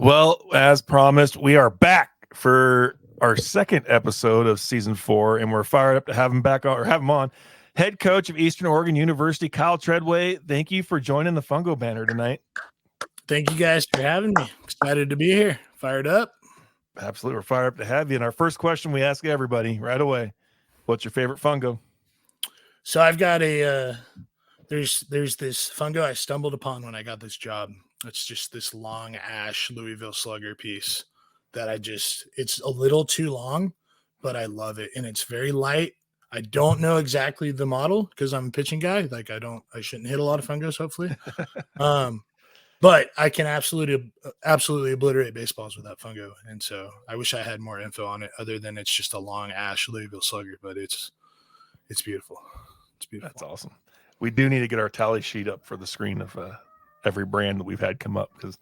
Well, as promised, we are back for our second episode of season 4, and we're fired up to have him back on, or have him on. Head coach of Eastern Oregon University, Kyle Treadway. Thank you for joining the Fungo Banter tonight. Thank you guys for having me. Excited to be here. Fired up. Absolutely, we're fired up to have you. And our first question we ask everybody right away: what's your favorite Fungo? So I've got a there's this fungo I stumbled upon when I got this job. It's just this long ash Louisville Slugger piece that it's a little too long, but I love it. And it's very light. I don't know exactly the model because I'm a pitching guy. Like I shouldn't hit a lot of fungos, hopefully. But I can absolutely obliterate baseballs with that fungo. And so I wish I had more info on it other than it's just a long ash Louisville Slugger, but it's beautiful. It's beautiful. That's awesome. We do need to get our tally sheet up for the screen of every brand that we've had come up because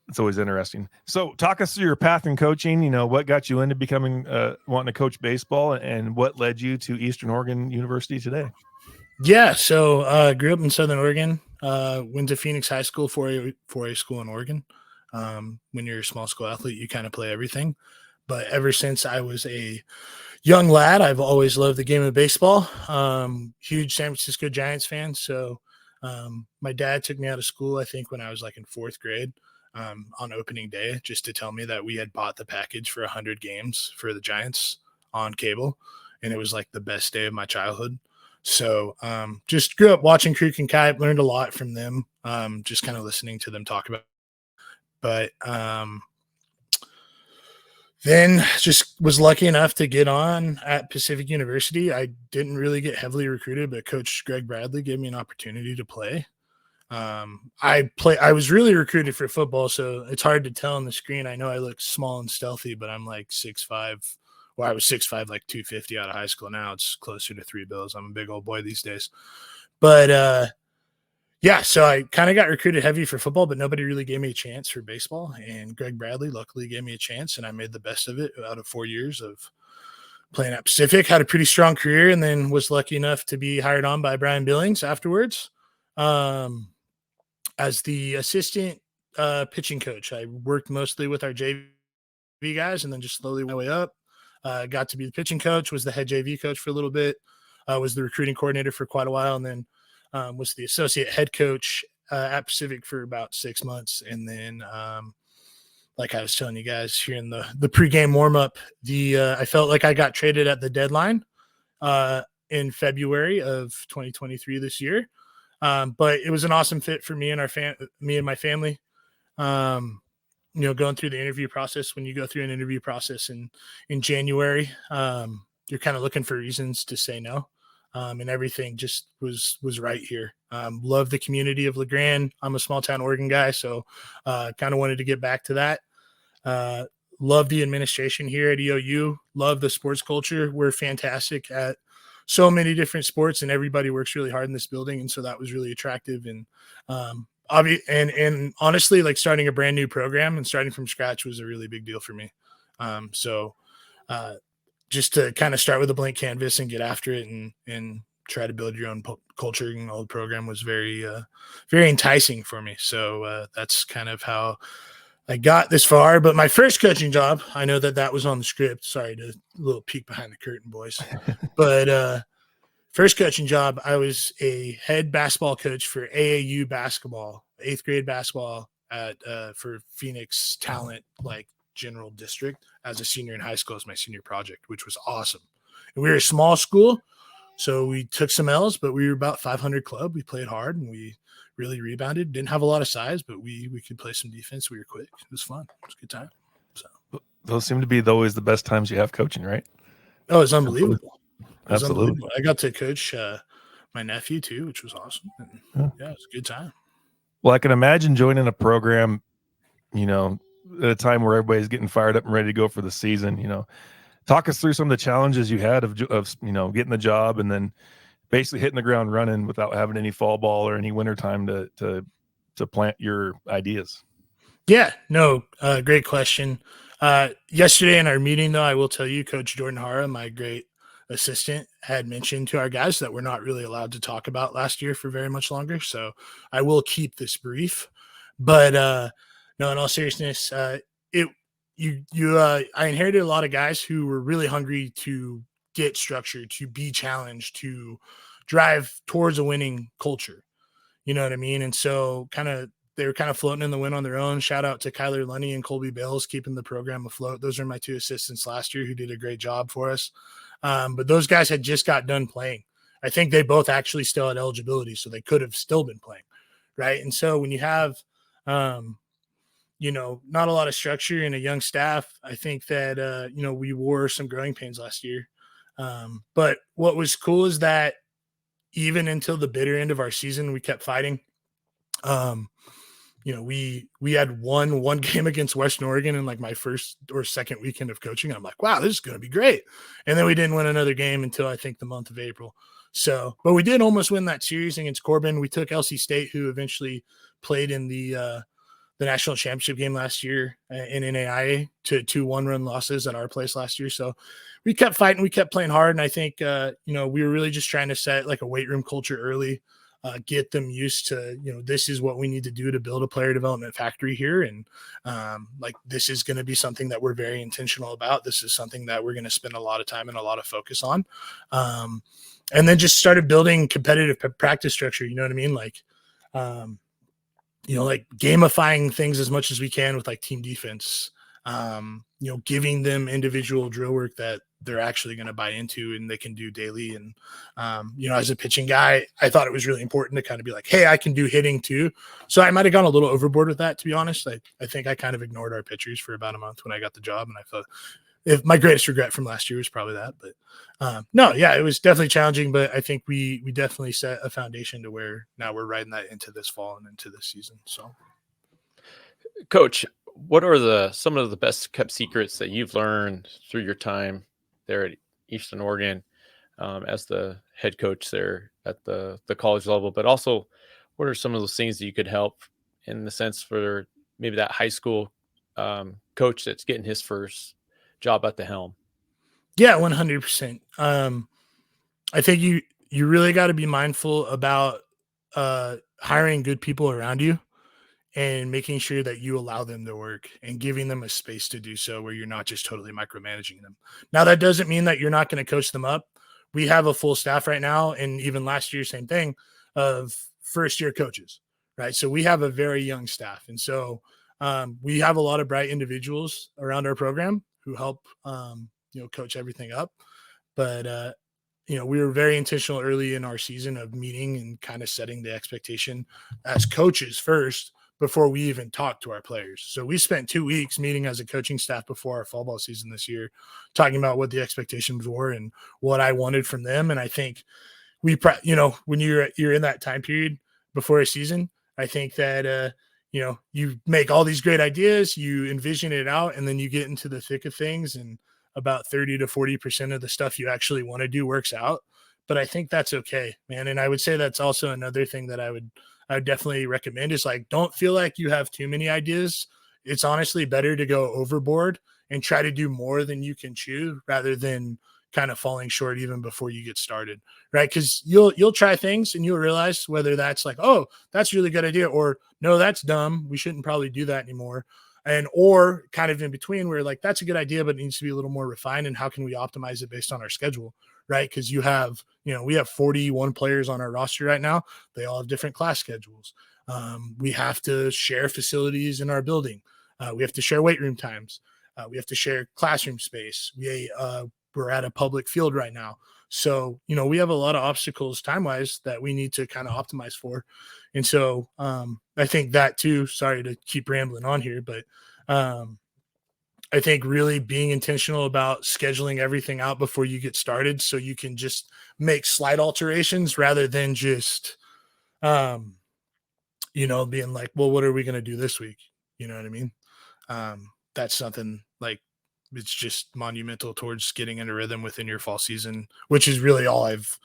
it's always interesting. So talk us through your path in coaching. You know, what got you into becoming wanting to coach baseball, and what led you to Eastern Oregon University today? Yeah, so grew up in Southern Oregon. Went to Phoenix High School for a school in Oregon. When you're a small school athlete, you kind of play everything. But ever since I was a young lad, I've always loved the game of baseball. Huge San Francisco Giants fan. So my dad took me out of school, I think, when I was like in 4th grade on opening day, just to tell me that we had bought the package for 100 games for the Giants on cable. And it was like the best day of my childhood. So just grew up watching Creek and Kite, learned a lot from them, just kind of listening to them talk about it. But then just was lucky enough to get on at Pacific University. I didn't really get heavily recruited, but Coach Greg Bradley gave me an opportunity to play. I was really recruited for football, so it's hard to tell on the screen. I know I look small and stealthy, but I'm like 6'5". Well, I was 6'5", like 250 out of high school. Now it's closer to 3 bills. I'm a big old boy these days. But yeah, so I kind of got recruited heavy for football, but nobody really gave me a chance for baseball. And Greg Bradley luckily gave me a chance, and I made the best of it out of 4 years of playing at Pacific. Had a pretty strong career, and then was lucky enough to be hired on by Brian Billings afterwards as the assistant pitching coach. I worked mostly with our JV guys, and then just slowly went my way up. Got to be the pitching coach, was the head JV coach for a little bit, was the recruiting coordinator for quite a while, and then was the associate head coach at Pacific for about 6 months. And then, like I was telling you guys here in the pregame warm-up, I felt like I got traded at the deadline in February of 2023 this year. But it was an awesome fit for me and my family. Going through the interview process, when you go through an interview process in January, you're kind of looking for reasons to say no. And everything just was right here. Love the community of LeGrand. I'm a small town Oregon guy, so kind of wanted to get back to that. Love the administration here at EOU. Love the sports culture. We're fantastic at so many different sports, and everybody works really hard in this building. And so that was really attractive. And and honestly, like starting a brand new program and starting from scratch was a really big deal for me. So just to kind of start with a blank canvas and get after it and try to build your own culture and old program was very, very enticing for me. So that's kind of how I got this far. But my first coaching job, I know that was on the script. Sorry to a little peek behind the curtain, boys. But first coaching job, I was a head basketball coach for AAU basketball, 8th grade basketball for Phoenix Talent, like general district, as a senior in high school as my senior project, which was awesome. And we were a small school, so we took some L's, but we were about 500 club. We played hard and we really rebounded. Didn't have a lot of size, but we could play some defense. We were quick. It was fun. It was a good time. So those seem to be always the best times you have coaching, right? Oh, it's unbelievable. Absolutely. Unbelievable. I got to coach my nephew too, which was awesome. And, yeah, it was a good time. Well, I can imagine joining a program, at a time where everybody's getting fired up and ready to go for the season. Talk us through some of the challenges you had of getting the job and then basically hitting the ground running without having any fall ball or any winter time to plant your ideas. Yeah, no, great question. Yesterday in our meeting, though, I will tell you, Coach Jordan Hara, my great assistant, had mentioned to our guys that we're not really allowed to talk about last year for very much longer. So I will keep this brief. But No, in all seriousness, it I inherited a lot of guys who were really hungry to get structure, to be challenged, to drive towards a winning culture. You know what I mean? And so they were kind of floating in the wind on their own. Shout out to Kyler Lunny and Colby Bales keeping the program afloat. Those are my two assistants last year who did a great job for us. But those guys had just got done playing. I think they both actually still had eligibility, so they could have still been playing, right? And so when you have, not a lot of structure and a young staff, I think that we wore some growing pains last year. But what was cool is that even until the bitter end of our season, we kept fighting. We had won one game against Western Oregon in like my first or second weekend of coaching. I'm like, wow, this is going to be great. And then we didn't win another game until I think the month of April. So, but we did almost win that series against Corbin. We took LC State, who eventually played in the national championship game last year in NAIA, to 2 1-run losses at our place last year. So we kept fighting, we kept playing hard. And I think, we were really just trying to set like a weight room culture early, get them used to, this is what we need to do to build a player development factory here. And this is going to be something that we're very intentional about. This is something that we're going to spend a lot of time and a lot of focus on. And then just started building competitive practice structure. You know what I mean? Like gamifying things as much as we can with like team defense, giving them individual drill work that they're actually going to buy into and they can do daily. And, as a pitching guy, I thought it was really important to kind of be like, hey, I can do hitting too. So I might've gone a little overboard with that, to be honest. I think I kind of ignored our pitchers for about a month when I got the job. And I thought if my greatest regret from last year was probably that, but it was definitely challenging, but I think we definitely set a foundation to where now we're riding that into this fall and into this season. So, Coach, what are some of the best kept secrets that you've learned through your time there at Eastern Oregon as the head coach there at the college level, but also what are some of those things that you could help in the sense for maybe that high school coach that's getting his first job at the helm? Yeah, 100%. I think you really got to be mindful about hiring good people around you and making sure that you allow them to work and giving them a space to do so where you're not just totally micromanaging them. Now, that doesn't mean that you're not going to coach them up. We have a full staff right now, and even last year, same thing, of first-year coaches, right? So we have a very young staff. And so we have a lot of bright individuals around our program who help, coach everything up. But, we were very intentional early in our season of meeting and kind of setting the expectation as coaches first before we even talked to our players. So we spent 2 weeks meeting as a coaching staff before our fall ball season this year, talking about what the expectations were and what I wanted from them. And I think when you're in that time period before a season, I think that, you make all these great ideas, you envision it out, and then you get into the thick of things, and about 30 to 40% of the stuff you actually want to do works out. But I think that's okay, man. And I would say that's also another thing that I would definitely recommend is like, don't feel like you have too many ideas. It's honestly better to go overboard and try to do more than you can chew rather than kind of falling short even before you get started, right? Because you'll try things and you'll realize whether that's like, oh, that's a really good idea, or no, that's dumb, we shouldn't probably do that anymore. And or kind of in between where like that's a good idea, but it needs to be a little more refined. And how can we optimize it based on our schedule, right? Because we have 41 players on our roster right now. They all have different class schedules. We have to share facilities in our building. We have to share weight room times. We have to share classroom space. We're at a public field right now. So, we have a lot of obstacles time-wise that we need to kind of optimize for. And so I think that too, sorry to keep rambling on here, but I think really being intentional about scheduling everything out before you get started so you can just make slight alterations rather than just, being like, well, what are we going to do this week? You know what I mean? That's something like, it's just monumental towards getting into rhythm within your fall season, which is really all I've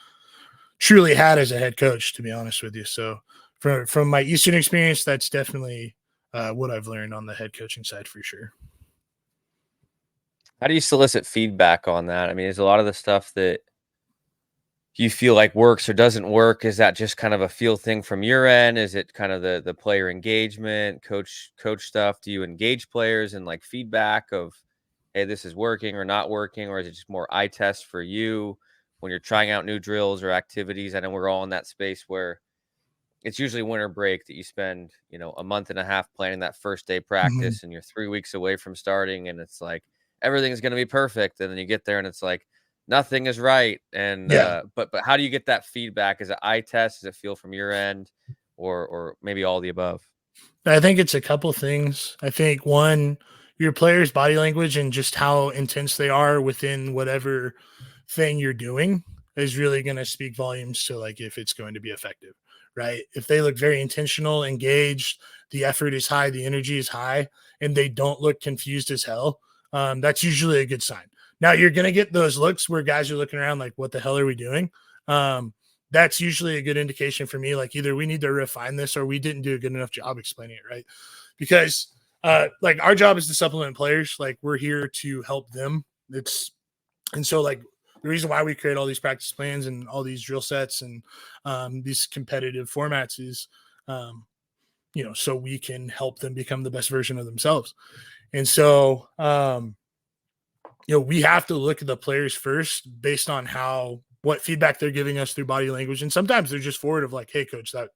truly had as a head coach, to be honest with you. So from my Eastern experience, that's definitely what I've learned on the head coaching side for sure. How do you solicit feedback on that? I mean, is a lot of the stuff that you feel like works or doesn't work? Is that just kind of a feel thing from your end? Is it kind of the player engagement, coach stuff? Do you engage players and like feedback of, hey, this is working or not working, or is it just more eye test for you when you're trying out new drills or activities? I know we're all in that space where it's usually winter break that you spend, a month and a half planning that first day practice, and you're 3 weeks away from starting, and it's like everything's going to be perfect, and then you get there and it's like nothing is right. And Yeah. but how do you get that feedback? Is it eye test? Does it feel from your end, or maybe all the above? I think it's a couple things. I think one, your players' body language and just how intense they are within whatever thing you're doing is really going to speak volumes to like if it's going to be effective, right? If they look very intentional, engaged, the effort is high, the energy is high, and they don't look confused as hell, that's usually a good sign. Now you're going to get those looks where guys are looking around like, "What the hell are we doing?" That's usually a good indication for me. Like either we need to refine this or we didn't do a good enough job explaining it, right? Because like our job is to supplement players. Like we're here to help them. And so like the reason why we create all these practice plans and all these drill sets and these competitive formats is, so we can help them become the best version of themselves. And so, we have to look at the players first based on what feedback they're giving us through body language. And sometimes they're just forward of like, "Hey coach, that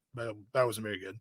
wasn't very good."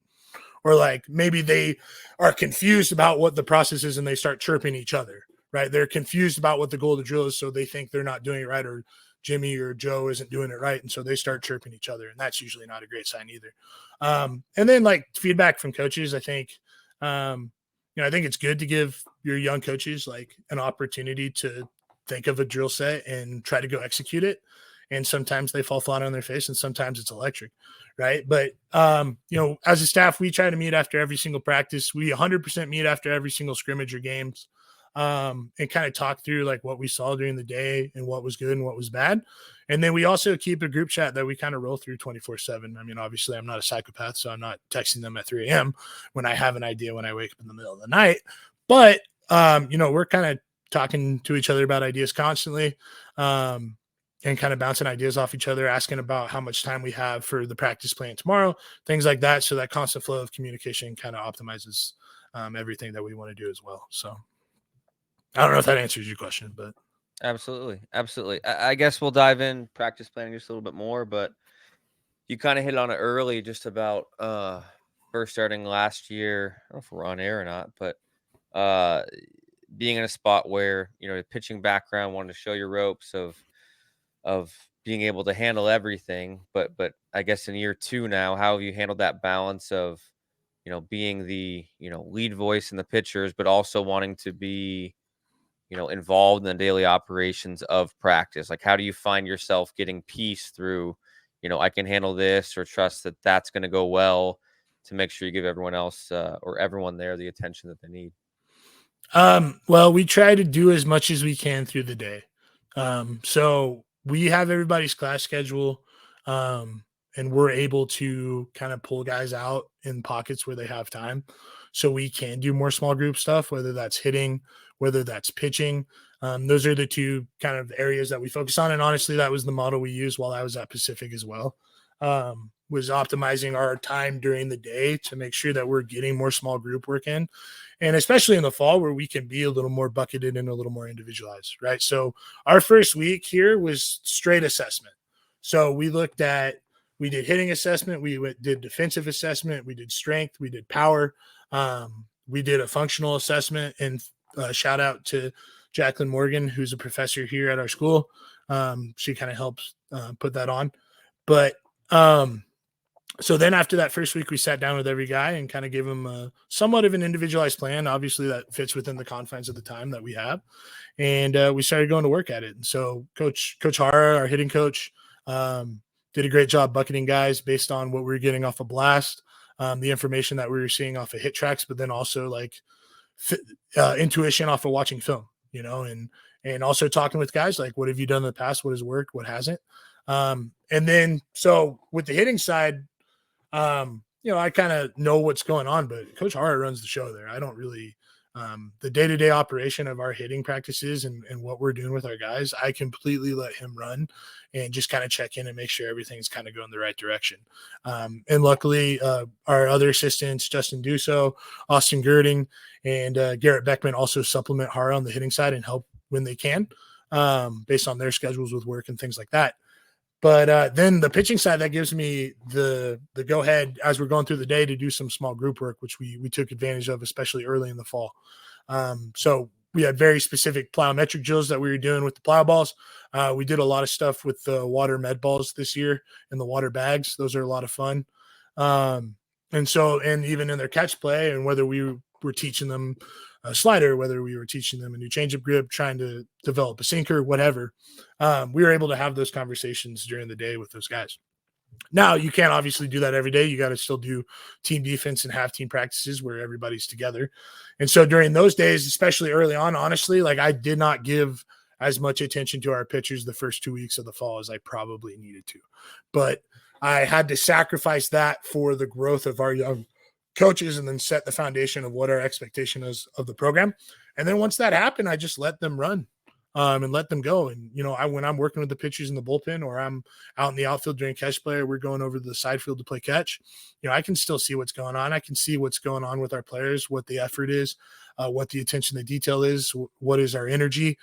Or like maybe they are confused about what the process is and they start chirping each other, right? They're confused about what the goal of the drill is. So they think they're not doing it right, or Jimmy or Joe isn't doing it right. And so they start chirping each other. And that's usually not a great sign either. And then like feedback from coaches, I think, I think it's good to give your young coaches like an opportunity to think of a drill set and try to go execute it. And sometimes they fall flat on their face and sometimes it's electric. Right. But, as a staff, we try to meet after every single practice. We 100% meet after every single scrimmage or games, and kind of talk through like what we saw during the day and what was good and what was bad. And then we also keep a group chat that we kind of roll through 24/7. I mean, obviously I'm not a psychopath, so I'm not texting them at 3 a.m. when I have an idea when I wake up in the middle of the night. But, we're kind of talking to each other about ideas constantly. And kind of bouncing ideas off each other, asking about how much time we have for the practice plan tomorrow, things like that. So that constant flow of communication kind of optimizes everything that we want to do as well. So I don't know if that answers your question, but Absolutely. I guess we'll dive in practice planning just a little bit more, but you kind of hit on it early, just about first starting last year. I don't know if we're on air or not, but being in a spot where pitching background, wanted to show your ropes of being able to handle everything, but I guess in year 2 now, how have you handled that balance of being the lead voice in the pitchers, but also wanting to be involved in the daily operations of practice? Like, how do you find yourself getting peace through I can handle this, or trust that that's going to go well, to make sure you give everyone else or everyone there the attention that they need? well, we try to do as much as we can through the day. So we have everybody's class schedule, and we're able to kind of pull guys out in pockets where they have time. So we can do more small group stuff, whether that's hitting, whether that's pitching. Those are the two kind of areas that we focus on. And honestly, that was the model we used while I was at Pacific as well. Was optimizing our time during the day to make sure that we're getting more small group work in. And especially in the fall where we can be a little more bucketed and a little more individualized, right? So our first week here was straight assessment. So we did hitting assessment, did defensive assessment, we did strength, we did power, we did a functional assessment, and shout out to Jacqueline Morgan, who's a professor here at our school. She kind of helps put that on. But so then after that first week, we sat down with every guy and kind of gave him somewhat of an individualized plan. Obviously, that fits within the confines of the time that we have. And we started going to work at it. And so Coach Hara, our hitting coach, did a great job bucketing guys based on what we were getting off a blast, the information that we were seeing off of hit tracks, but then also like intuition off of watching film, and also talking with guys like, what have you done in the past? What has worked? What hasn't? And then so with the hitting side, I kind of know what's going on, but Coach Hara runs the show there. I don't really The day-to-day operation of our hitting practices and what we're doing with our guys, I completely let him run and just kind of check in and make sure everything's kind of going the right direction. And luckily, our other assistants, Justin Duso, Austin Girding, and Garrett Beckman also supplement Hara on the hitting side and help when they can, based on their schedules with work and things like that. But then the pitching side, that gives me the go ahead as we're going through the day to do some small group work, which we took advantage of, especially early in the fall. So we had very specific plyometric drills that we were doing with the plow balls. We did a lot of stuff with the water med balls this year and the water bags. Those are a lot of fun. And even in their catch play, and whether we were teaching them a slider, whether we were teaching them a new changeup grip, trying to develop a sinker, whatever, we were able to have those conversations during the day with those guys. Now, you can't obviously do that every day. You got to still do team defense and have team practices where everybody's together. And so during those days, especially early on, honestly, like I did not give as much attention to our pitchers the first 2 weeks of the fall as I probably needed to. But I had to sacrifice that for the growth of our young coaches and then set the foundation of what our expectation is of the program. And then once that happened, I just let them run and let them go. And, when I'm working with the pitchers in the bullpen, or I'm out in the outfield during catch play, or we're going over to the side field to play catch, I can still see what's going on. I can see what's going on with our players, what the effort is, what the attention to detail is, what is our energy,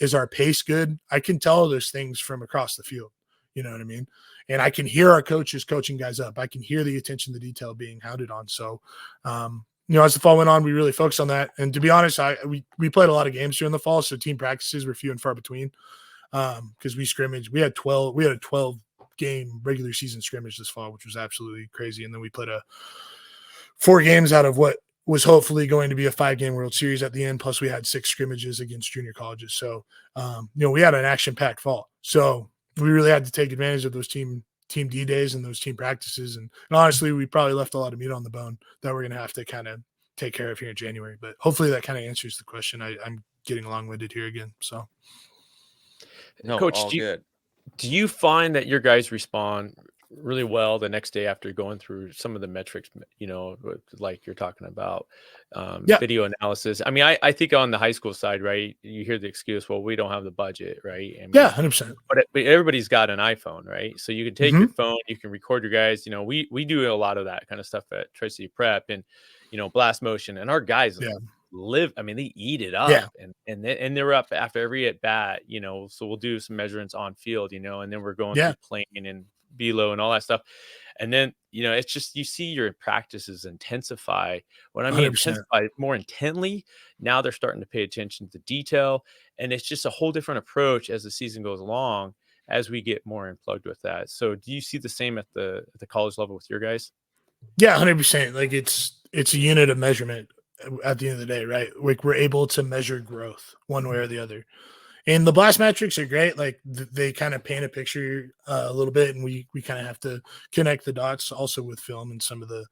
is our pace good? I can tell those things from across the field. You know what I mean? And I can hear our coaches coaching guys up. I can hear the attention to detail being hounded on. So, as the fall went on, we really focused on that. And to be honest, we played a lot of games during the fall, so team practices were few and far between because we scrimmaged. We had a 12-game regular season scrimmage this fall, which was absolutely crazy. And then we played 4 games out of what was hopefully going to be a 5-game World Series at the end. Plus, we had 6 scrimmages against junior colleges. So, we had an action-packed fall. So we really had to take advantage of those team D days and those team practices. And honestly, we probably left a lot of meat on the bone that we're going to have to kind of take care of here in January. But hopefully that kind of answers the question. I'm getting long-winded here again. So, no, Coach, good. Do you find that your guys respond really well the next day after going through some of the metrics, like you're talking about video analysis? I mean, I think on the high school side, right, you hear the excuse, well, we don't have the budget, right? I mean, 100%. But everybody's got an iPhone, right? So you can take your phone, you can record your guys. We do a lot of that kind of stuff at Tri-City Prep and, blast motion. And our guys they eat it up. And they're up after every at bat, so we'll do some measurements on field, and then we're going through plane and below and all that stuff. And then, it's just, you see your practices intensify. When I mean 100%. Intensify more intently, now they're starting to pay attention to detail. And it's just a whole different approach as the season goes along, as we get more plugged with that. So do you see the same at the college level with your guys? Yeah, 100%. Like it's a unit of measurement at the end of the day, right? Like we're able to measure growth one way or the other. And the blast metrics are great. Like they kind of paint a picture a little bit, and we kind of have to connect the dots also with film and some of the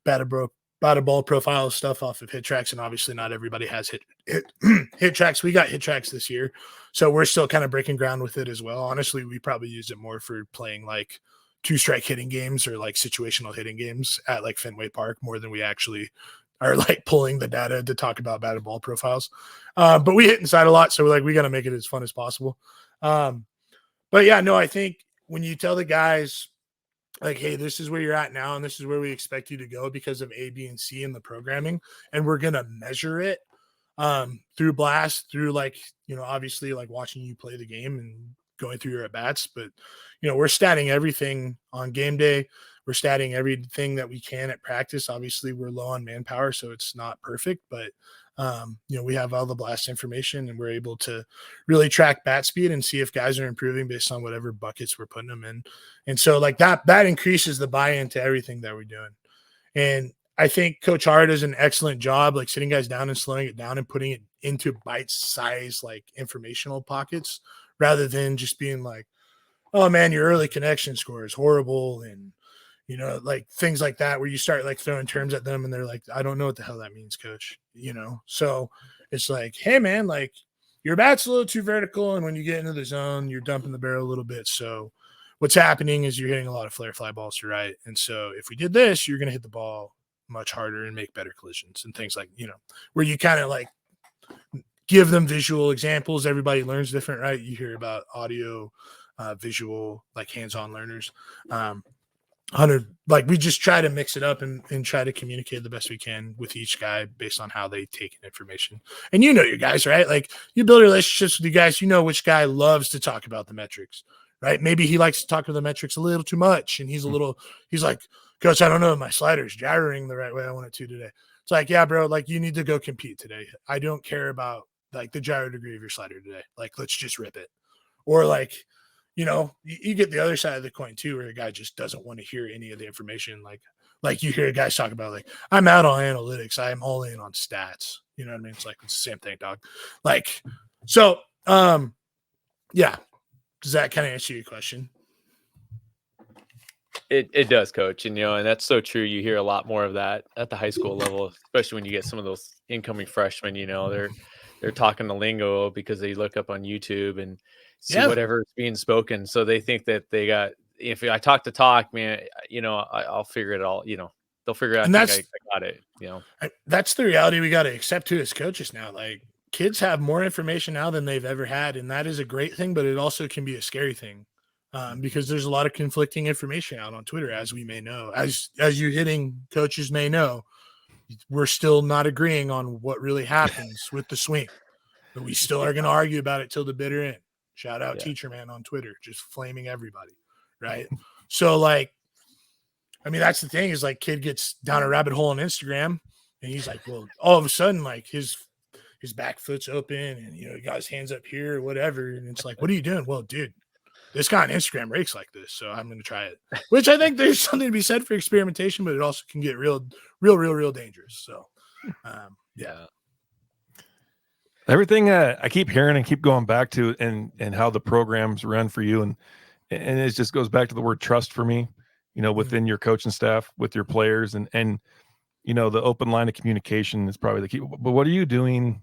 batted ball profile stuff off of hit tracks. And obviously not everybody has hit tracks. We got hit tracks this year, so we're still kind of breaking ground with it as well. Honestly, we probably use it more for playing like 2-strike hitting games or like situational hitting games at like Fenway Park more than we actually are like pulling the data to talk about batted ball profiles. But we hit inside a lot. So we got to make it as fun as possible. But yeah, no, I think when you tell the guys like, hey, this is where you're at now, and this is where we expect you to go because of A, B, and C in the programming, and we're going to measure it through blast, through obviously like watching you play the game and going through your at-bats. But, we're statting everything on game day. We're statting everything that we can at practice. Obviously, we're low on manpower, so it's not perfect, but we have all the blast information, and we're able to really track bat speed and see if guys are improving based on whatever buckets we're putting them in. And so like that increases the buy-in to everything that we're doing. And I think Coach Hart does an excellent job, like sitting guys down and slowing it down and putting it into bite-sized like informational pockets rather than just being like, oh man, your early connection score is horrible. And, like things like that, where you start like throwing terms at them and they're like, I don't know what the hell that means, coach, So it's like, hey man, like your bat's a little too vertical. And when you get into the zone, you're dumping the barrel a little bit. So what's happening is you're hitting a lot of flare fly balls to right. And so if we did this, you're going to hit the ball much harder and make better collisions and things like, where you kind of like give them visual examples. Everybody learns different, right? You hear about audio, visual, like hands-on learners. 100, like we just try to mix it up and try to communicate the best we can with each guy based on how they take in information. And your guys, right? Like you build relationships with you guys, which guy loves to talk about the metrics, right? Maybe he likes to talk about the metrics a little too much. And he's like, Coach, I don't know, my slider's gyrating the right way I want it to today. It's like, yeah, bro, like you need to go compete today. I don't care about like the gyro degree of your slider today. Like, let's just rip it. Or like, you get the other side of the coin too, where a guy just doesn't want to hear any of the information. Like you hear guys talk about like, I'm out on analytics. I'm all in on stats. You know what I mean? It's like, it's the same thing, dog. Like, so, yeah. Does that kind of answer your question? It does, Coach. And, and that's so true. You hear a lot more of that at the high school level, especially when you get some of those incoming freshmen, they're talking the lingo because they look up on YouTube and see whatever is being spoken. So they think that they got, if I talk the talk, man, I'll figure it all, they'll figure out. I got it. That's the reality we got to accept too as coaches now. Like kids have more information now than they've ever had. And that is a great thing, but it also can be a scary thing. Because there's a lot of conflicting information out on Twitter, as we may know, as you hitting coaches may know, we're still not agreeing on what really happens with the swing, but we still are going to argue about it till the bitter end. Shout out Teacher Man on Twitter, just flaming everybody. Right. So like, I mean, that's the thing is like kid gets down a rabbit hole on Instagram and he's like, well, all of a sudden, like his back foot's open and, he got his hands up here or whatever. And it's like, what are you doing? Well, dude, this guy on Instagram rakes like this, so I'm going to try it. Which I think there's something to be said for experimentation, but it also can get real dangerous. So, yeah. Everything I keep hearing and keep going back to, and how the programs run for you, and it just goes back to the word trust for me. Within your coaching staff, with your players, and the open line of communication is probably the key. But what are you doing?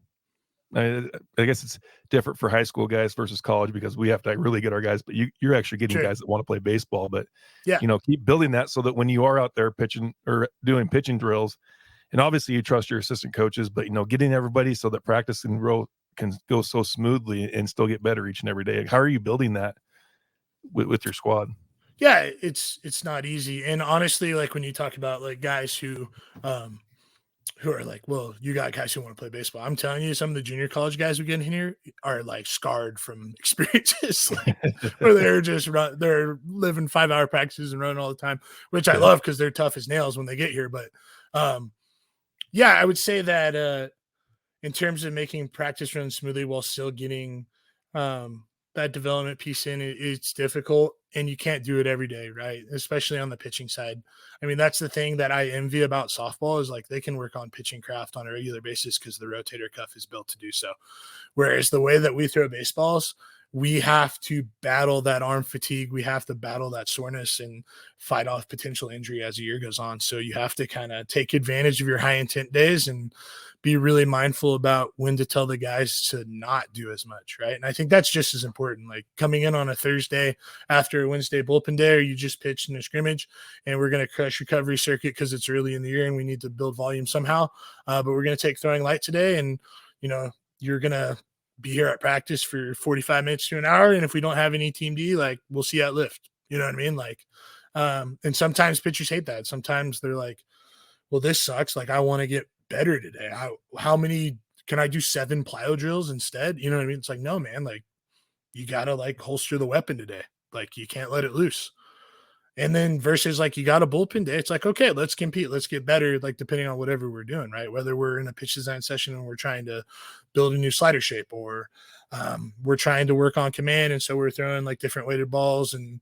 I guess it's different for high school guys versus college because we have to really get our guys, but you're actually getting guys that want to play baseball, but keep building that so that when you are out there pitching or doing pitching drills, and obviously you trust your assistant coaches, but getting everybody so that practice and row can go so smoothly and still get better each and every day. How are you building that with your squad? Yeah, it's not easy. And honestly, like when you talk about like guys who are like, well, you got guys who want to play baseball. I'm telling you, some of the junior college guys we get in here are like scarred from experiences like, where they're living 5-hour practices and running all the time, which I love because they're tough as nails when they get here. But I would say that in terms of making practice run smoothly while still getting that development piece in, it's difficult and you can't do it every day, right? Especially on the pitching side. I mean, that's the thing that I envy about softball is like they can work on pitching craft on a regular basis because the rotator cuff is built to do so. Whereas the way that we throw baseballs, we have to battle that arm fatigue. We have to battle that soreness and fight off potential injury as the year goes on. So you have to kind of take advantage of your high intent days and be really mindful about when to tell the guys to not do as much. Right. And I think that's just as important, like coming in on a Thursday after a Wednesday bullpen day, or you just pitched in a scrimmage and we're going to crush recovery circuit because it's early in the year and we need to build volume somehow. But we're going to take throwing light today. And, you're going to be here at practice for 45 minutes to an hour. And if we don't have any team D, like we'll see at lift, you know what I mean? Like, and sometimes pitchers hate that. Sometimes they're like, well, this sucks. Like I want to get better today. How many can I do 7 plyo drills instead? You know what I mean? It's like, no, man, like you got to like holster the weapon today. Like you can't let it loose. And then versus like you got a bullpen day, it's like, okay, let's compete. Let's get better, like depending on whatever we're doing, right? Whether we're in a pitch design session and we're trying to build a new slider shape or we're trying to work on command. And so we're throwing like different weighted balls and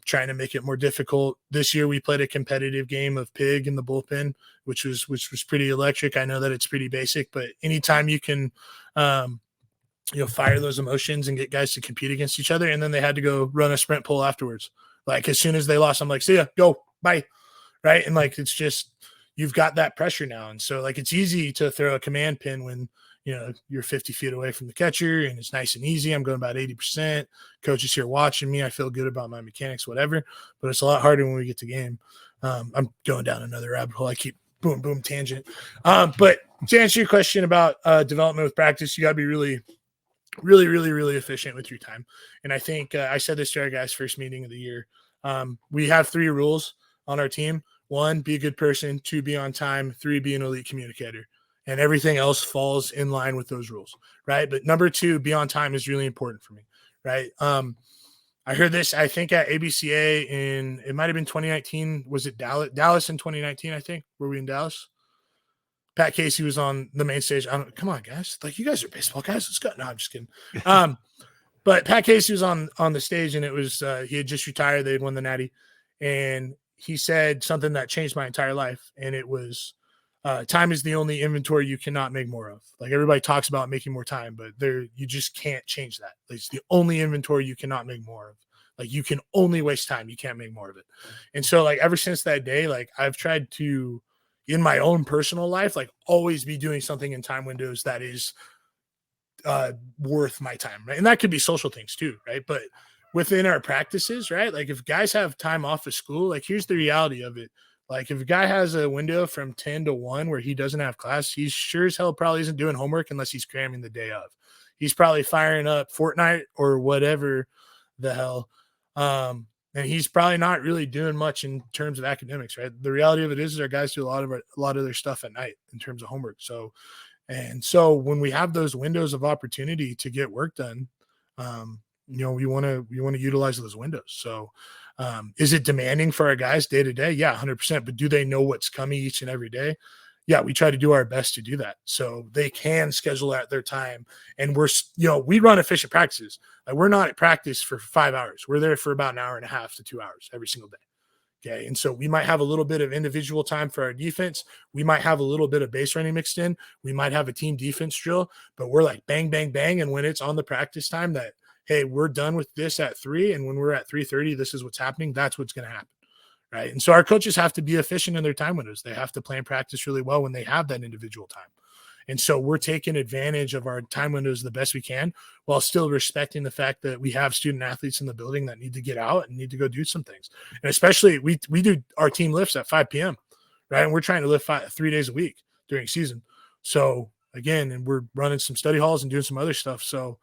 trying to make it more difficult. This year we played a competitive game of pig in the bullpen, which was pretty electric. I know that it's pretty basic, but anytime you can, fire those emotions and get guys to compete against each other. And then they had to go run a sprint pull afterwards. Like as soon as they lost, I'm like, see ya, go, bye. Right. And like, it's just, you've got that pressure now. And so like, it's easy to throw a command pin when, you're 50 feet away from the catcher and it's nice and easy. I'm going about 80%. Coach is here watching me. I feel good about my mechanics, whatever, but it's a lot harder when we get to game. I'm going down another rabbit hole. I keep boom, boom, tangent. But to answer your question about development with practice, you got to be really, really efficient with your time. And I think I said this to our guys' first meeting of the year. We have 3 rules on our team. 1, be a good person. 2, be on time. 3, be an elite communicator. And everything else falls in line with those rules, right? But number 2, be on time is really important for me, right? I heard this, I think, at ABCA it might have been 2019. Was it Dallas in 2019, I think? Were we in Dallas? Pat Casey was on the main stage. Come on, guys. Like, you guys are baseball guys. Let's go. No, I'm just kidding. But Pat Casey was on the stage, and it was he had just retired. They had won the Natty. And he said something that changed my entire life. And it was, time is the only inventory you cannot make more of. Like, everybody talks about making more time, but you just can't change that. It's the only inventory you cannot make more of. Like, you can only waste time. You can't make more of it. And so, like, ever since that day, like, I've tried to, in my own personal life, like, always be doing something in time windows that is worth my time, right? And that could be social things too, right? But within our practices, right? Like, if guys have time off of school, like, here's the reality of it. Like, if a guy has a window from 10 to 1 where he doesn't have class, he's sure as hell probably isn't doing homework unless he's cramming the day of. He's probably firing up Fortnite or whatever the hell. And he's probably not really doing much in terms of academics, right? The reality of it is our guys do a lot of their stuff at night in terms of homework. So when we have those windows of opportunity to get work done, we want to utilize those windows. So is it demanding for our guys day to day? Yeah, 100%. But do they know what's coming each and every day? Yeah, we try to do our best to do that so they can schedule out their time. And we run efficient practices. Like, we're not at practice for 5 hours. We're there for about an hour and a half to 2 hours every single day. Okay. And so we might have a little bit of individual time for our defense. We might have a little bit of base running mixed in. We might have a team defense drill, but we're like bang, bang, bang. And when it's on the practice time that, hey, we're done with this at 3, and when we're at 3:30, this is what's happening. That's what's going to happen. Right. And so our coaches have to be efficient in their time windows. They have to plan practice really well when they have that individual time. And so we're taking advantage of our time windows the best we can while still respecting the fact that we have student athletes in the building that need to get out and need to go do some things. And especially we do our team lifts at 5 p.m. Right. And we're trying to lift 3 days a week during season. So again, and we're running some study halls and doing some other stuff. So,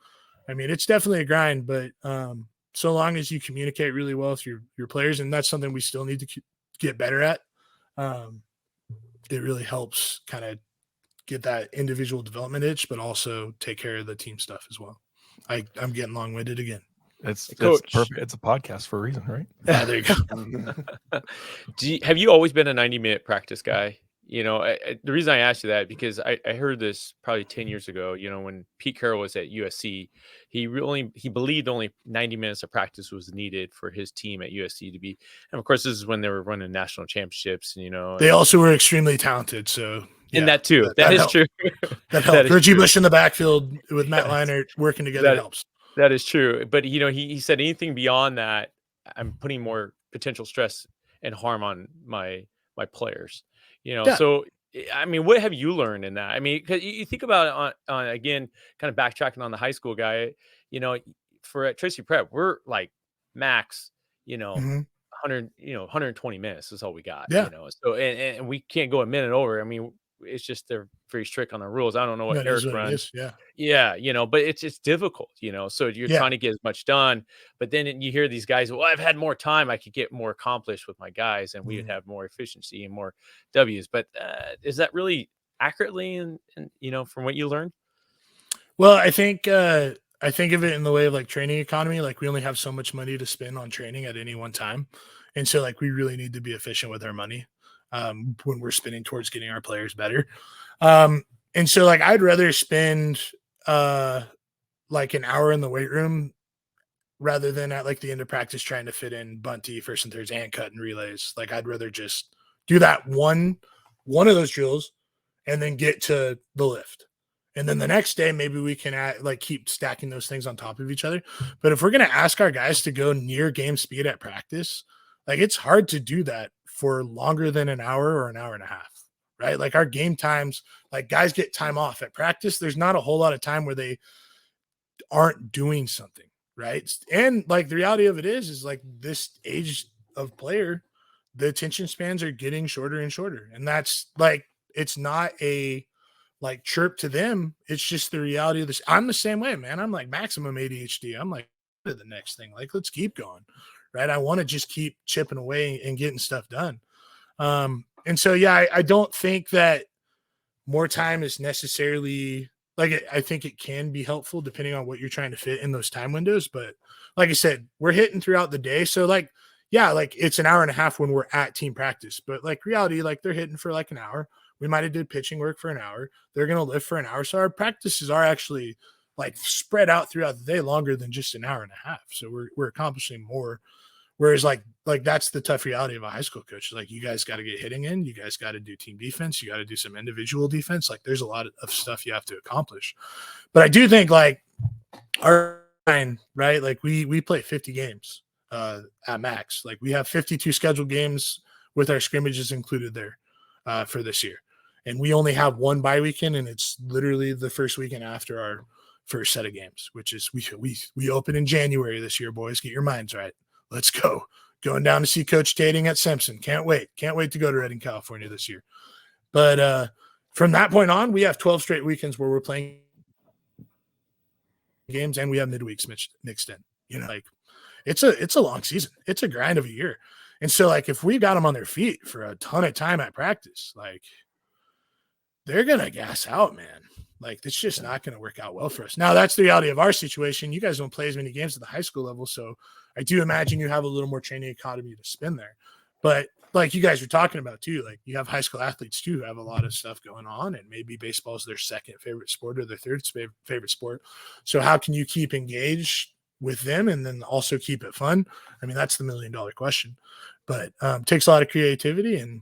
I mean, it's definitely a grind, but so long as you communicate really well with your players, and that's something we still need to get better at, it really helps kind of get that individual development itch, but also take care of the team stuff as well. I'm getting long-winded again. It's perfect. It's a podcast for a reason, right? Yeah, there you go. Have you always been a 90-minute practice guy? The reason I asked you that, because I heard this probably 10 years ago, when Pete Carroll was at USC, he believed only 90 minutes of practice was needed for his team at USC to be. And of course, this is when they were running national championships, they also were extremely talented. So yeah, and that too, that is true. That helped. Reggie Bush in the backfield with Matt Leinart working together helps. That is true. But he said anything beyond that, I'm putting more potential stress and harm on my players. So, I mean, what have you learned in that? I mean, because you think about it on again, kind of backtracking on the high school guy, for at Tracy Prep, we're like max, 100, 120 minutes is all we got, so, and we can't go a minute over. I mean, it's just, they're very strict on the rules. I don't know what Eric runs. Yeah. But it's difficult, so you're trying to get as much done, but then you hear these guys, well, I've had more time, I could get more accomplished with my guys, and we would have more efficiency and more W's. But is that really accurately and from what you learned? Well, I think of it in the way of like training economy. Like, we only have so much money to spend on training at any one time. And so, like, we really need to be efficient with our money when we're spending towards getting our players better. And so, like, I'd rather spend like an hour in the weight room rather than at like the end of practice trying to fit in bunty, first and thirds, and cut and relays. Like, I'd rather just do that one of those drills and then get to the lift. And then the next day, maybe we can keep stacking those things on top of each other. But if we're going to ask our guys to go near game speed at practice, like, it's hard to do that for longer than an hour or an hour and a half, right? Like, our game times, like, guys get time off at practice. There's not a whole lot of time where they aren't doing something, right? And like, the reality of it is like, this age of player, the attention spans are getting shorter and shorter. And that's like, it's not a like chirp to them. It's just the reality of this. I'm the same way, man. I'm like maximum ADHD. I'm like to the next thing. Like, let's keep going. Right. I want to just keep chipping away and getting stuff done. And so, yeah, I don't think that more time is necessarily like, I think it can be helpful depending on what you're trying to fit in those time windows. But like I said, we're hitting throughout the day. So like, yeah, like it's an hour and a half when we're at team practice, but like reality, like they're hitting for like an hour. We might've did pitching work for an hour. They're going to lift for an hour. So our practices are actually like spread out throughout the day longer than just an hour and a half. So we're accomplishing more. Whereas like that's the tough reality of a high school coach. Like you guys got to get hitting in, you guys got to do team defense, you got to do some individual defense. Like there's a lot of stuff you have to accomplish. But I do think like our line, right? Like we play 50 games at max. Like we have 52 scheduled games with our scrimmages included there for this year. And we only have one bye weekend, and it's literally the first weekend after our first set of games, which is we open in January this year, boys. Get your minds right. Let's go. Going down to see Coach Tating at Simpson. Can't wait. Can't wait to go to Redding, California this year. But from that point on, we have 12 straight weekends where we're playing games, and we have midweeks mixed in. You know, like it's a long season. It's a grind of a year. And so like if we got them on their feet for a ton of time at practice, like they're going to gas out, man. Like it's just not going to work out well for us. Now that's the reality of our situation. You guys don't play as many games at the high school level. So I do imagine you have a little more training economy to spend there. But like you guys were talking about too, like you have high school athletes too who have a lot of stuff going on, and maybe baseball is their second favorite sport or their third favorite sport. So how can you keep engaged with them and then also keep it fun? I mean, that's the $1 million question, but it takes a lot of creativity. And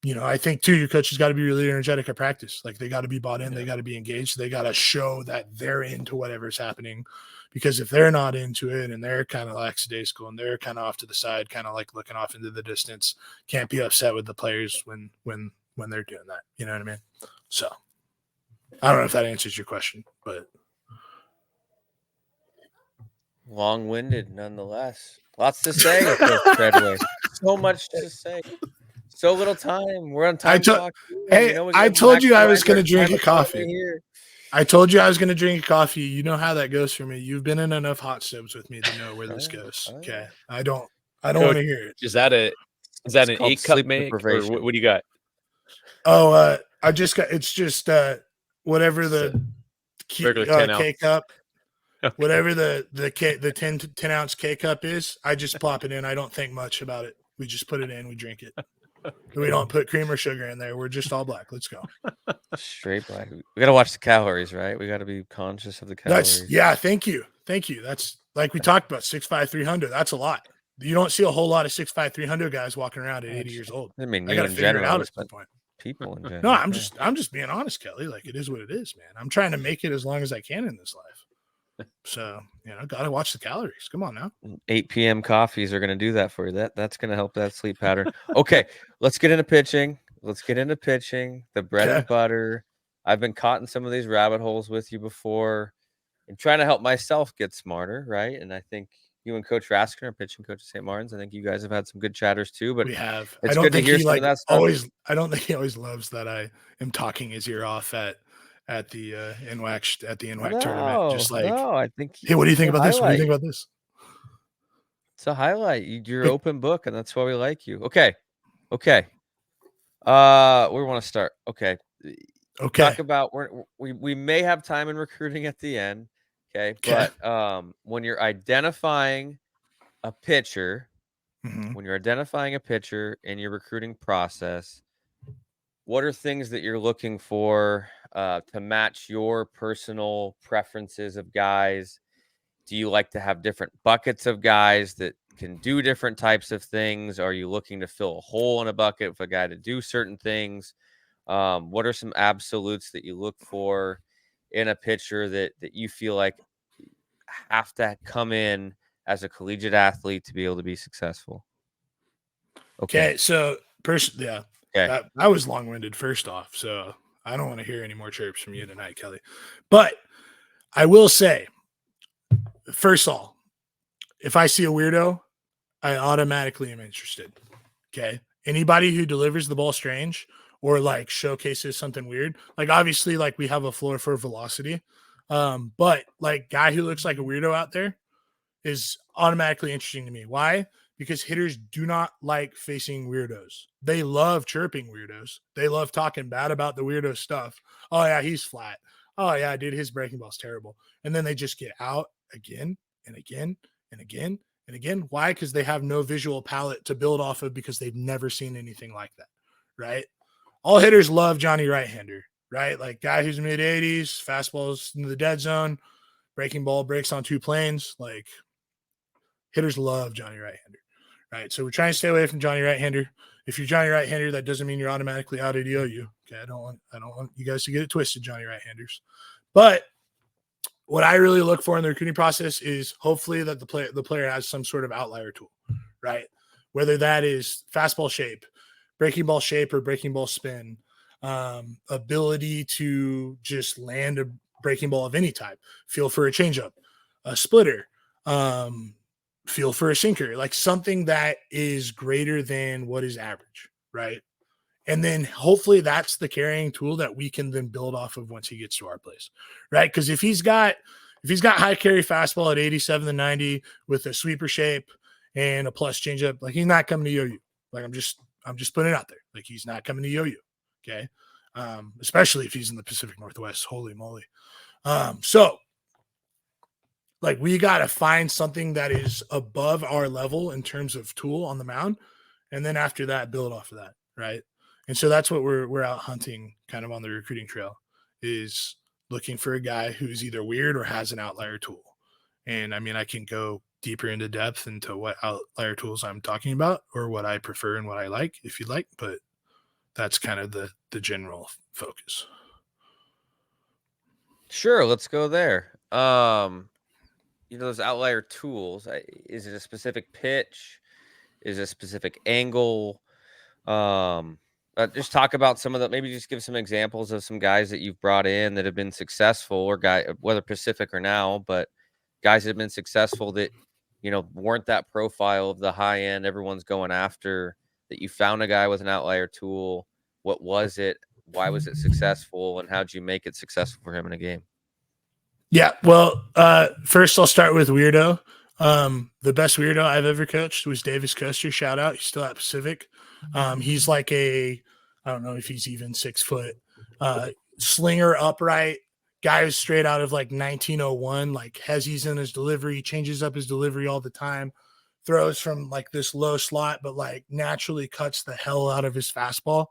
you know, I think too, your coaches got to be really energetic at practice. Like they got to be bought in, they got to be engaged. They got to show that they're into whatever's happening, because if they're not into it and they're kind of lackadaisical and they're kind of off to the side, kind of like looking off into the distance, can't be upset with the players when they're doing that. You know what I mean? So I don't know if that answers your question, but Long-winded nonetheless. Lots to say, Coach Treadway. So much to say. So little time. We're on time clock. Hey, I told you I was going to drink a coffee. I told you I was going to drink a coffee. You know how that goes for me. You've been in enough hot subs with me to know where this goes. Okay. I don't want to hear it. Is that an 8-cup make, or what do you got? Oh, I just got, it's just whatever the K cup, whatever the 10 ounce K cup is. I just plop it in. I don't think much about it. We just put it in, we drink it. We don't put cream or sugar in there. We're just all black. Let's go. Straight black. We got to watch the calories, right? We got to be conscious of the calories. Thank you. That's like we talked about 6'5", 300. That's a lot. You don't see a whole lot of 6'5", 300 guys walking around at 80 years old. I mean, I got to figure it out at some point. People in general. No, I'm just being honest, Kelly. Like it is what it is, man. I'm trying to make it as long as I can in this life. So, you know, got to watch the calories. Come on now. 8 p.m. coffees are going to do that for you. That's going to help that sleep pattern. Okay, let's get into pitching. The bread and butter. I've been caught in some of these rabbit holes with you before and trying to help myself get smarter, right? And I think you and Coach Raskin are pitching coach at St. Martin's. I think you guys have had some good chatters too, but we have. It's good to hear some of that stuff. I don't think he always loves that I am talking his ear off at the NWAC tournament. Just like, no, I think. Hey, what do you think about this? What do you think about this? It's a highlight. You're open book, and that's why we like you. Okay. Where we want to start? Okay. Talk about we may have time in recruiting at the end. Okay. But when you're identifying a pitcher, in your recruiting process, what are things that you're looking for to match your personal preferences of guys? Do you like to have different buckets of guys that can do different types of things? Are you looking to fill a hole in a bucket for a guy to do certain things? What are some absolutes that you look for in a pitcher that you feel like have to come in as a collegiate athlete to be able to be successful? Okay. So I was long-winded first off, so I don't want to hear any more chirps from you tonight, Kelly. But I will say, first of all, if I see a weirdo, I automatically am interested. Okay. Anybody who delivers the ball strange or like showcases something weird, like obviously, like we have a floor for velocity. But like guy who looks like a weirdo out there is automatically interesting to me. Why? Because hitters do not like facing weirdos. They love chirping weirdos. They love talking bad about the weirdo stuff. Oh, yeah, he's flat. Oh, yeah, dude, his breaking ball's terrible. And then they just get out again and again and again and again. Why? Because they have no visual palette to build off of because they've never seen anything like that, right? All hitters love Johnny right-hander, right? Like guy who's mid-80s, fastballs into the dead zone, breaking ball breaks on two planes. Like hitters love Johnny right-hander, right? So we're trying to stay away from Johnny right-hander. If you're Johnny right-hander, that doesn't mean you're automatically out of the OU. Okay, I don't want you guys to get it twisted, Johnny right-handers. But what I really look for in the recruiting process is hopefully that the player has some sort of outlier tool, right? Whether that is fastball shape, breaking ball shape, or breaking ball spin, ability to just land a breaking ball of any type, feel for a changeup, a splitter, feel for a sinker, like something that is greater than what is average, right? And then hopefully that's the carrying tool that we can then build off of once he gets to our place, right? Because if he's got high carry fastball at 87 to 90 with a sweeper shape and a plus changeup, like he's not coming to yo-yo. Like I'm just putting it out there. Like he's not coming to yo-yo. Okay. Especially if he's in the Pacific Northwest. Holy moly. So like we got to find something that is above our level in terms of tool on the mound. And then after that, build off of that. Right. And so that's what we're out hunting kind of on the recruiting trail, is looking for a guy who's either weird or has an outlier tool. And I mean, I can go deeper into depth into what outlier tools I'm talking about or what I prefer and what I like, if you'd like, but that's kind of the general focus. Sure, let's go there. Those outlier tools, is it a specific pitch? Is it a specific angle? Just talk about some of the, maybe just give some examples of some guys that you've brought in that have been successful, or whether Pacific or now, but guys that have been successful that, weren't that profile of the high end everyone's going after, that you found a guy with an outlier tool. What was it? Why was it successful? And how'd you make it successful for him in a game? Yeah. Well, first I'll start with weirdo. The best weirdo I've ever coached was Davis Coaster. Shout out. He's still at Pacific. He's like I don't know if he's even 6 foot, slinger upright guy who's straight out of like 1901, like hezzies in his delivery, changes up his delivery all the time, throws from like this low slot, but like naturally cuts the hell out of his fastball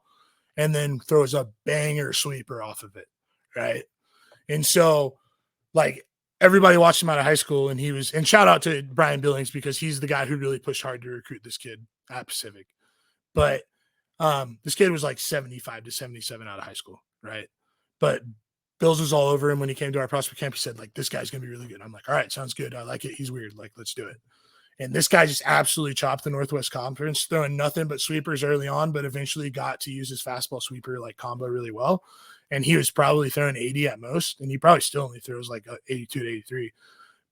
and then throws a banger sweeper off of it. Right. And so like everybody watched him out of high school, and shout out to Brian Billings because he's the guy who really pushed hard to recruit this kid at Pacific. But this kid was like 75 to 77 out of high school. Right. But Bills was all over him when he came to our prospect camp. He said, like, this guy's going to be really good. I'm like, all right, sounds good. I like it. He's weird. Like, let's do it. And this guy just absolutely chopped the Northwest Conference, throwing nothing but sweepers early on, but eventually got to use his fastball sweeper like combo really well. And he was probably throwing 80 at most. And he probably still only throws like 82 to 83.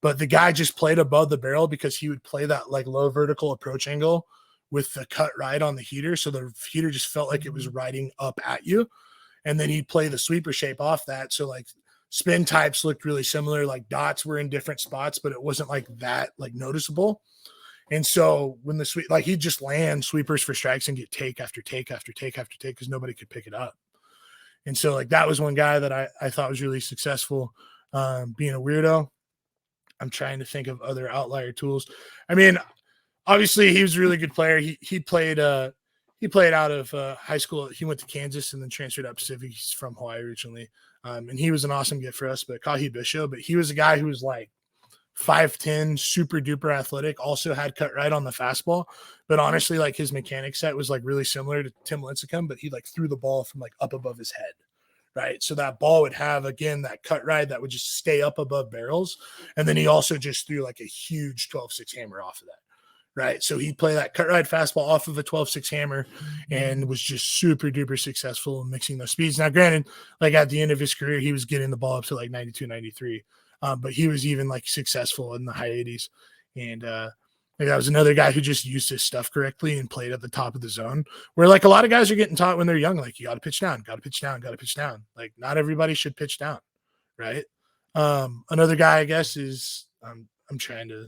But the guy just played above the barrel because he would play that like low vertical approach angle with the cut right on the heater. So the heater just felt like it was riding up at you. And then he'd play the sweeper shape off that. So like spin types looked really similar. Like dots were in different spots, but it wasn't like that, like noticeable. And so when he'd just land sweepers for strikes and get take after take after take after take because nobody could pick it up. And so like that was one guy that I thought was really successful, being a weirdo. I'm trying to think of other outlier tools. I mean, obviously he was a really good player. He played out of high school. He went to Kansas and then transferred up Pacific. He's from Hawaii originally. And he was an awesome get for us, but Kahi Bishop. But he was a guy who was like 5'10", super duper athletic, also had cut right on the fastball. But honestly, like his mechanic set was like really similar to Tim Lincecum, but he like threw the ball from like up above his head. Right. So that ball would have, again, that cut ride that would just stay up above barrels. And then he also just threw like a huge 12-6 hammer off of that. Right. So he'd play that cut ride fastball off of a 12-6 hammer and was just super duper successful in mixing those speeds. Now, granted, like at the end of his career, he was getting the ball up to like 92, 93. But he was even like successful in the high 80s. And Like that was another guy who just used his stuff correctly and played at the top of the zone. Where like a lot of guys are getting taught when they're young, like you got to pitch down, got to pitch down, got to pitch down. Like not everybody should pitch down, right? Another guy, I guess, is I'm trying to.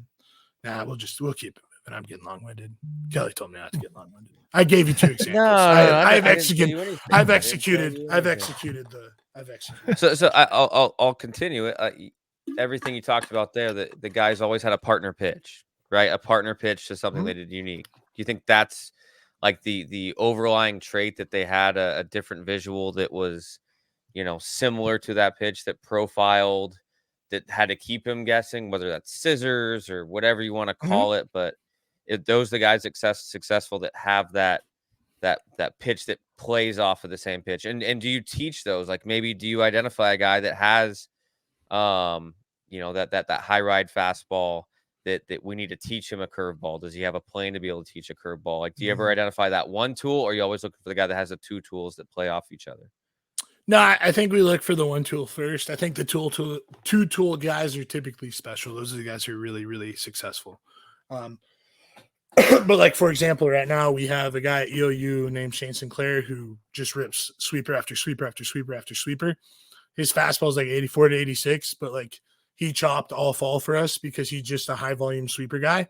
Nah, we'll keep it moving. I'm getting long-winded. Kelly told me not to get long-winded. I gave you 2 examples. I've executed. I've executed. So I'll continue it. Everything you talked about there, the guys always had a partner pitch, right? A partner pitch to something they did unique. Do you think that's like the overlying trait that they had a different visual that was, similar to that pitch that profiled, that had to keep him guessing, whether that's scissors or whatever you want to call it, but those are the guys successful that have that pitch that plays off of the same pitch. And do you teach those? Like maybe do you identify a guy that has that high ride fastball that we need to teach him a curveball? Does he have a plane to be able to teach a curveball? Like, do you ever identify that one tool, or are you always looking for the guy that has the 2 tools that play off each other? No, I think we look for the 1 tool first. I think the 2 tool guys are typically special. Those are the guys who are really, really successful. But like, for example, right now we have a guy at EOU named Shane Sinclair who just rips sweeper after sweeper after sweeper after sweeper. His fastball is like 84 to 86, but like he chopped all fall for us because he's just a high volume sweeper guy.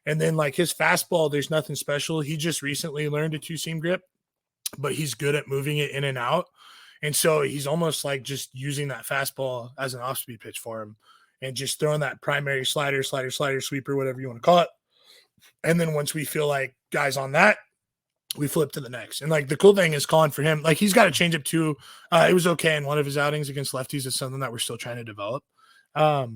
And then like his fastball, there's nothing special. He just recently learned a 2-seam grip, but he's good at moving it in and out. And so he's almost like just using that fastball as an off-speed pitch for him and just throwing that primary slider, sweeper, whatever you want to call it. And then once we feel like guys on that, we flip to the next. And like the cool thing is calling for him, like he's got to change up too. It was okay in one of his outings against lefties. It's something that we're still trying to develop. But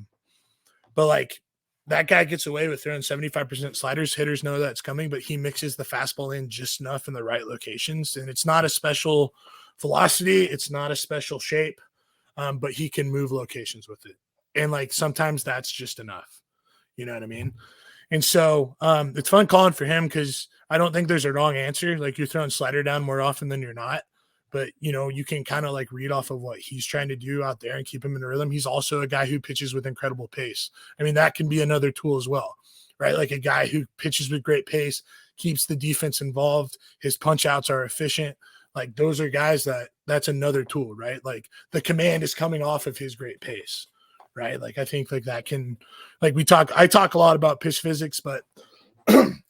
like that guy gets away with throwing 75% sliders. Hitters know that's coming, but he mixes the fastball in just enough in the right locations. And it's not a special velocity. It's not a special shape, but he can move locations with it. And like, sometimes that's just enough. You know what I mean? And so it's fun calling for him because I don't think there's a wrong answer. Like you're throwing slider down more often than you're not, but you can kind of like read off of what he's trying to do out there and keep him in a rhythm. He's also a guy who pitches with incredible pace. I mean, that can be another tool as well, right? Like a guy who pitches with great pace, keeps the defense involved. His punch outs are efficient. Like those are guys that's another tool, right? Like the command is coming off of his great pace, right? Like I think like that can, like I talk a lot about pitch physics, but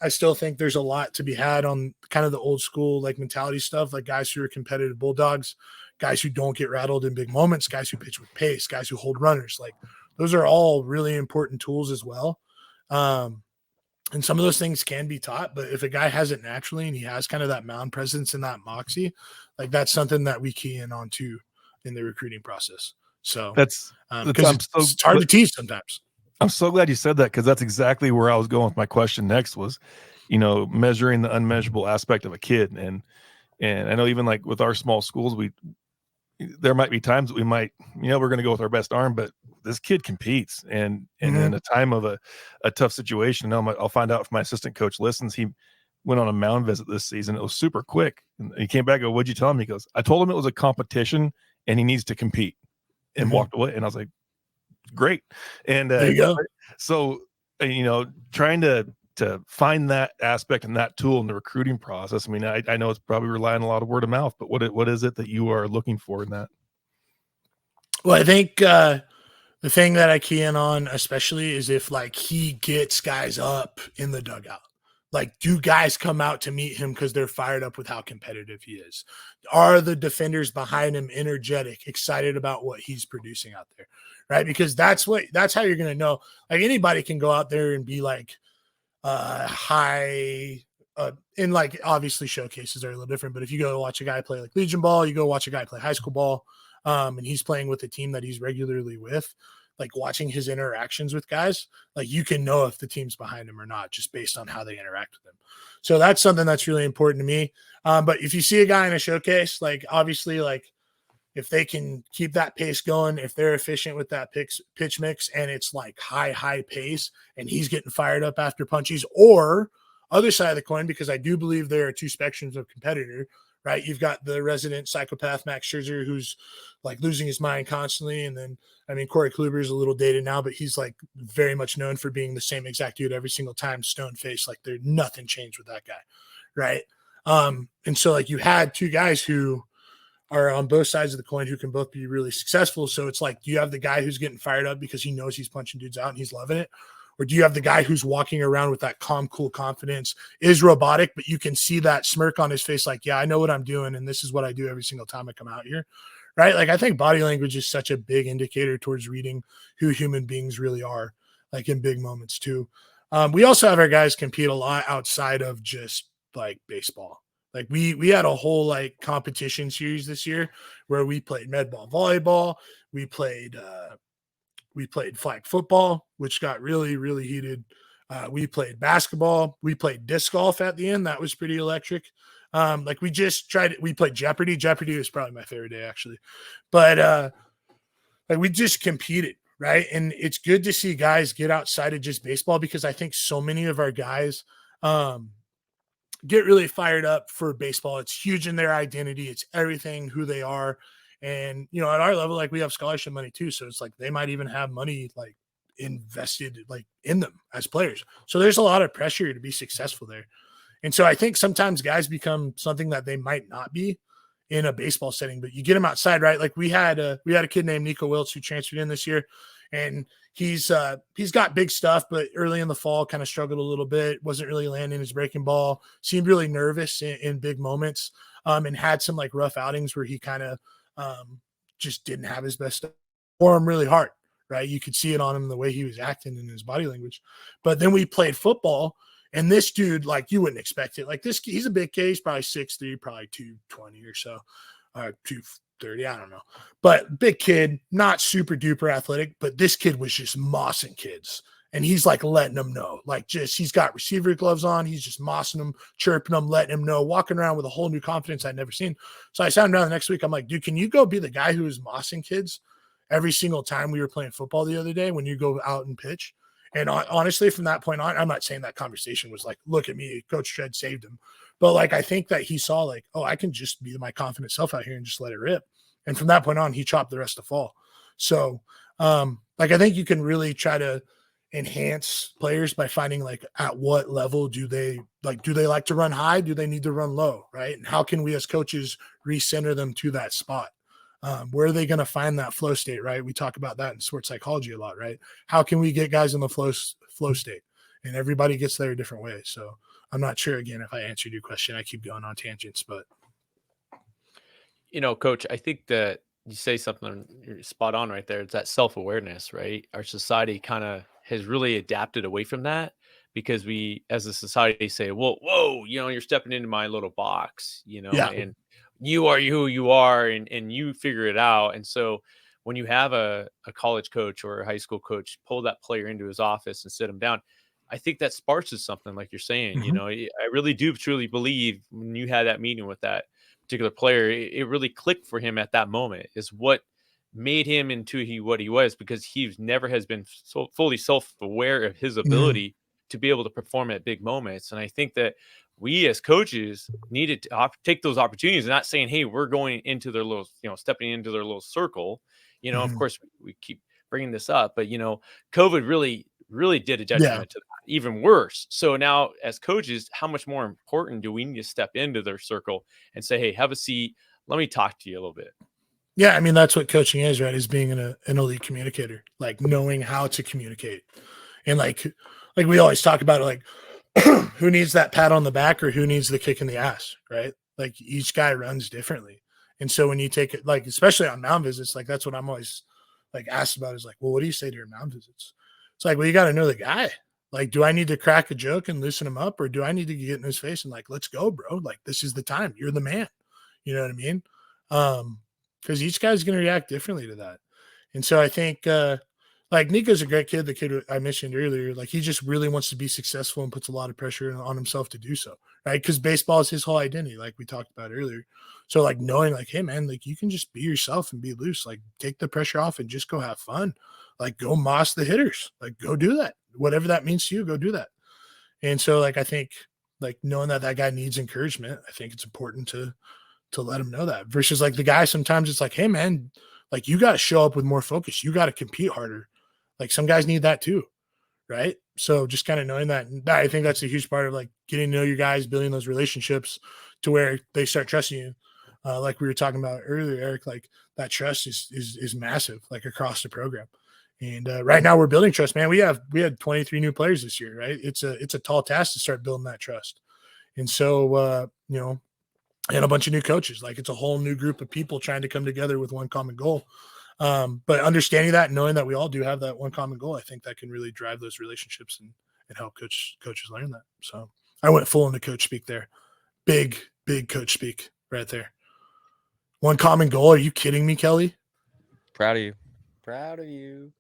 I still think there's a lot to be had on kind of the old school like mentality stuff, like guys who are competitive bulldogs, guys who don't get rattled in big moments, guys who pitch with pace, guys who hold runners. Like those are all really important tools as well. And some of those things can be taught, but if a guy has it naturally and he has kind of that mound presence and that moxie, like that's something that we key in on too in the recruiting process. So it's hard to teach sometimes. I'm so glad you said that because that's exactly where I was going with my question next was, measuring the unmeasurable aspect of a kid. And I know even like with our small schools, there might be times that we might, we're going to go with our best arm, but this kid competes. And in a time of a tough situation, I'll find out if my assistant coach listens. He went on a mound visit this season. It was super quick. And he came back and go, "What'd you tell him?" He goes, "I told him it was a competition and he needs to compete," and walked away. And I was like, great. And there you go. So, trying to find that aspect and that tool in the recruiting process. I mean, I know it's probably relying a lot of word of mouth, but what is it that you are looking for in that? Well, I think the thing that I key in on especially is if like he gets guys up in the dugout. Like, do guys come out to meet him because they're fired up with how competitive he is? Are the defenders behind him energetic, excited about what he's producing out there? Right? Because that's how you're going to know. Like anybody can go out there and be like high and like obviously showcases are a little different, but if you go watch a guy play like Legion ball, you go watch a guy play high school ball, and he's playing with a team that he's regularly with, like watching his interactions with guys, like you can know if the team's behind him or not just based on how they interact with him. So that's something that's really important to me. But if you see a guy in a showcase, like obviously like if they can keep that pace going, if they're efficient with that pitch mix and it's like high pace and he's getting fired up after punchies, or other side of the coin, because I do believe there are two spectrums of competitor, right? You've got the resident psychopath Max Scherzer, who's like losing his mind constantly. And then, I mean, Corey Kluber is a little dated now, but he's like very much known for being the same exact dude every single time, stone face. Like there's nothing changed with that guy, right? And so like you had two guys who are on both sides of the coin who can both be really successful. So it's like, do you have the guy who's getting fired up because he knows he's punching dudes out and he's loving it? Or do you have the guy who's walking around with that calm, cool confidence, is robotic, but you can see that smirk on his face, like, yeah, I know what I'm doing, and this is what I do every single time I come out here, right? Like, I think body language is such a big indicator towards reading who human beings really are, like in big moments too. We also have our guys compete a lot outside of just like baseball. Like we had a whole like competition series this year where we played med ball, volleyball, we played flag football, which got really, really heated. We played basketball. We played disc golf at the end. That was pretty electric. Like we played Jeopardy. Jeopardy was probably my favorite day, actually. But like we just competed, right? And it's good to see guys get outside of just baseball, because I think so many of our guys get really fired up for baseball. It's huge in their identity. It's everything who they are. And, you know, at our level, like we have scholarship money too. So it's like they might even have money like invested like in them as players. So there's a lot of pressure to be successful there. And so I think sometimes guys become something that they might not be in a baseball setting, but you get them outside, right? Like we had a kid named Nico Wiltz who transferred in this year, and he's got big stuff, but early in the fall kind of struggled a little bit, wasn't really landing his breaking ball, seemed really nervous in big moments, and had some like rough outings where he kind of just didn't have his best stuff, or him really hard, right? You could see it on him, the way he was acting and his body language. But then we played football, and this dude, like you wouldn't expect it. Like this, he's a big kid. He's probably 6'3", probably 220 or so, 230, I don't know. But big kid, not super duper athletic, but this kid was just mossing kids. And he's like letting them know, like just he's got receiver gloves on. He's just mossing them, chirping them, letting them know, walking around with a whole new confidence I'd never seen. So I sat him down the next week. I'm like, dude, can you go be the guy who was mossing kids every single time we were playing football the other day when you go out and pitch? And honestly, from that point on, I'm not saying that conversation was like, look at me, Coach Tread saved him. But like, I think that he saw like, oh, I can just be my confident self out here and just let it rip. And from that point on, he chopped the rest of fall. So like, I think you can really try to enhance players by finding like at what level do they like to run high? Do they need to run low? Right. And how can we as coaches recenter them to that spot? Where are they going to find that flow state? Right. We talk about that in sports psychology a lot, right? How can we get guys in the flow state? And everybody gets there a different way. So I'm not sure, again, if I answered your question. I keep going on tangents, but You know, Coach, I think that you say something, you're spot on right there. It's that self-awareness, right? Our society kind of has really adapted away from that, because we, as a society, say, well, whoa, you know, you're stepping into my little box, you know, yeah, and you are who you are, and you figure it out. And so when you have a college coach or a high school coach pull that player into his office and sit him down, I think that sparks something, like you're saying. You know, I really do truly believe when you had that meeting with that particular player, it really clicked for him at that moment, is what made him into what he was, because he never has been so fully self-aware of his ability to be able to perform at big moments. And I think that we as coaches needed to take those opportunities, and not saying, hey, we're going into their little, you know, stepping into their little circle. You know, of course, we keep bringing this up, but, you know, COVID really did a detriment to that, even worse. So now as coaches, how much more important do we need to step into their circle and say, hey, have a seat. Let me talk to you a little bit. Yeah, I mean, that's what coaching is, right? Is being an elite communicator, like knowing how to communicate. And like we always talk about it, like who needs that pat on the back or who needs the kick in the ass, right? Like each guy runs differently. And so when you take it, like, especially on mound visits, like that's what I'm always like asked about, is like, well, what do you say to your mound visits? It's like, well, you got to know the guy. Like, do I need to crack a joke and loosen him up, or do I need to get in his face and like, let's go, bro. Like, this is the time. You're the man. You know what I mean? Because each guy's going to react differently to that. And so I think like Nico's a great kid, the kid I mentioned earlier. Like, he just really wants to be successful and puts a lot of pressure on himself to do so, right? Because baseball is his whole identity, like we talked about earlier. So like knowing like, hey man, like you can just be yourself and be loose, like take the pressure off and just go have fun. Like go moss the hitters, like go do that. Whatever that means to you, go do that. And so like I think like knowing that guy needs encouragement, I think it's important to let them know that, versus like the guy, sometimes it's like, hey man, like you got to show up with more focus. You got to compete harder. Like some guys need that too. Right. So just kind of knowing that, I think that's a huge part of like getting to know your guys, building those relationships to where they start trusting you. Like we were talking about earlier, Eric, like that trust is massive, like across the program. And right now we're building trust, man. We had 23 new players this year, right? It's a tall task to start building that trust. And so, and a bunch of new coaches, like it's a whole new group of people trying to come together with one common goal. But understanding that, knowing that we all do have that one common goal, I think that can really drive those relationships and help coaches learn that. So I went full into coach speak there. Big coach speak right there. One common goal. Are you kidding me, Kelly? Proud of you.